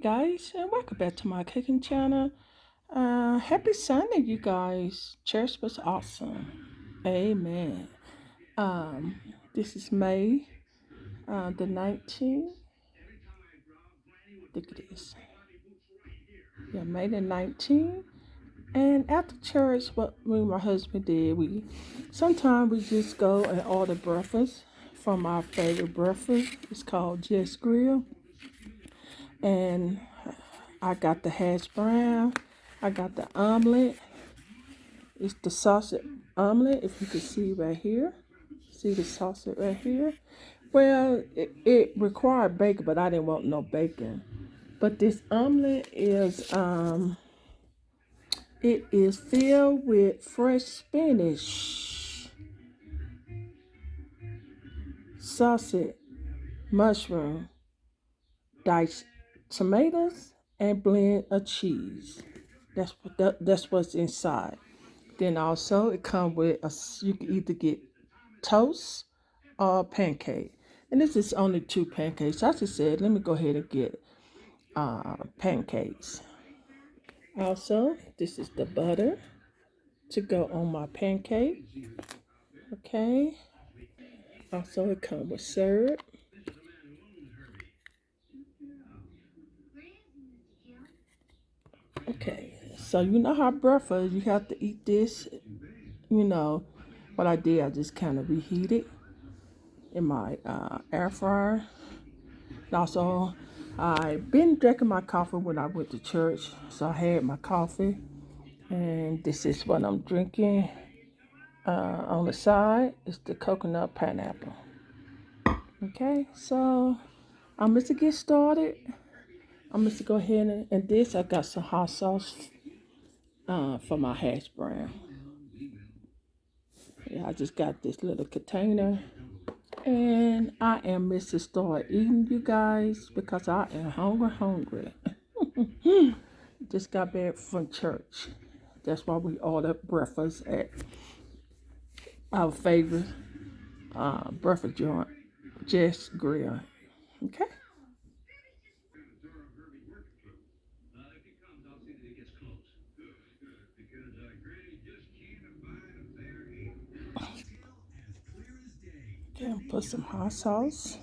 Guys, and welcome back to my cooking channel. Happy Sunday, you guys. Church was awesome. Amen. Um, this is May the 19th. I think it is. Yeah, May the 19th. And after church, what me and my husband did, sometimes we just go and order breakfast from our favorite breakfast. It's called Just Grill. And I got the hash brown. I got the omelet. It's the sausage omelet, if you can see right here. See the sausage right here? Well, it required bacon, but I didn't want no bacon. But this omelet it is filled with fresh spinach, sausage, mushroom, diced tomatoes, and blend of cheese. That's what's inside. Then also it comes with you can either get toast or pancake. And this is only two pancakes. I just said, let me go ahead and get pancakes. Also, this is the butter to go on my pancake. Okay. Also, it comes with syrup. Okay. So you know how breakfast, you have to eat this. You know, what I did, I just kind of reheated in my air fryer. And also, I've been drinking my coffee when I went to church, so I had my coffee, and this is what I'm drinking. On the side is the coconut pineapple. Okay, so I'm going to get started. I'm going to go ahead and this, I got some hot sauce for my hash brown. Yeah, I just got this little container. And I am Mrs. Start eating, you guys, because I am hungry. Just got back from church. That's why we ordered breakfast at our favorite breakfast joint, Just Grill. Okay? Okay, I'll put some hot sauce.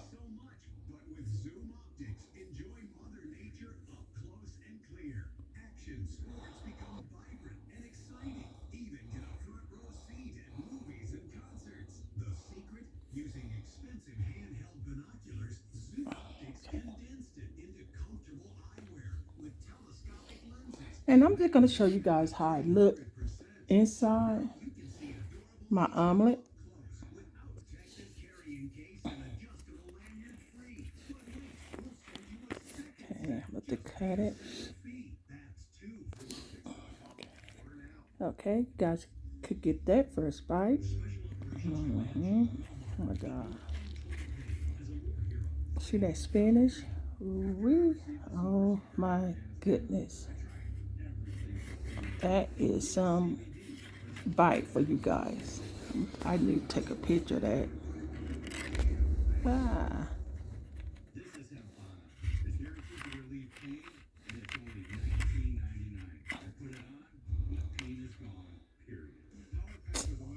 And I'm just going to show you guys how it look inside my omelet. Okay, I'm going to cut it. Okay, you guys could get that first bite. Oh my God. See that spinach? Ooh-wee. Oh my goodness. That is some bite for you guys. I need to take a picture of that. Ah.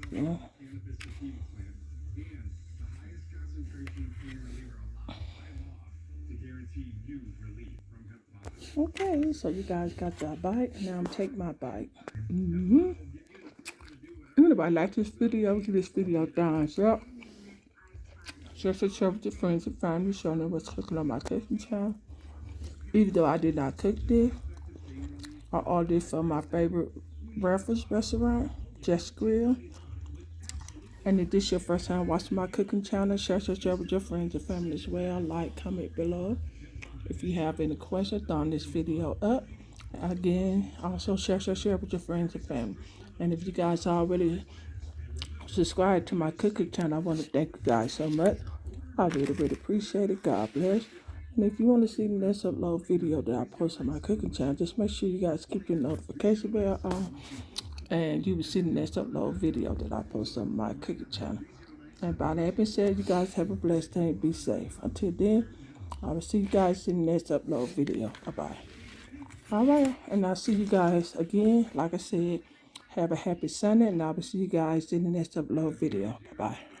Yeah. Okay, so you guys got that bite. Now I'm taking my bite. If anybody like this video, give this video a thumbs up. Share with your friends and family. Show them what's cooking on my cooking channel. Even though I did not cook this, I ordered this from my favorite breakfast restaurant, Just Grill. And if this is your first time watching my cooking channel, share with your friends and family as well. Like, comment below. If you have any questions, thumb this video up. Again, also share with your friends and family. And if you guys already subscribed to my cooking channel, I want to thank you guys so much. I really appreciate it. God bless. And if you want to see the next upload video that I post on my cooking channel, just make sure you guys keep your notification bell on, and you will see the next upload video that I post on my cooking channel. And by that being said, you guys have a blessed day and be safe. Until then, I will see you guys in the next upload video. Bye-bye. All right, and I'll see you guys again. Like I said, have a happy Sunday, and I will see you guys in the next upload video. Bye-bye.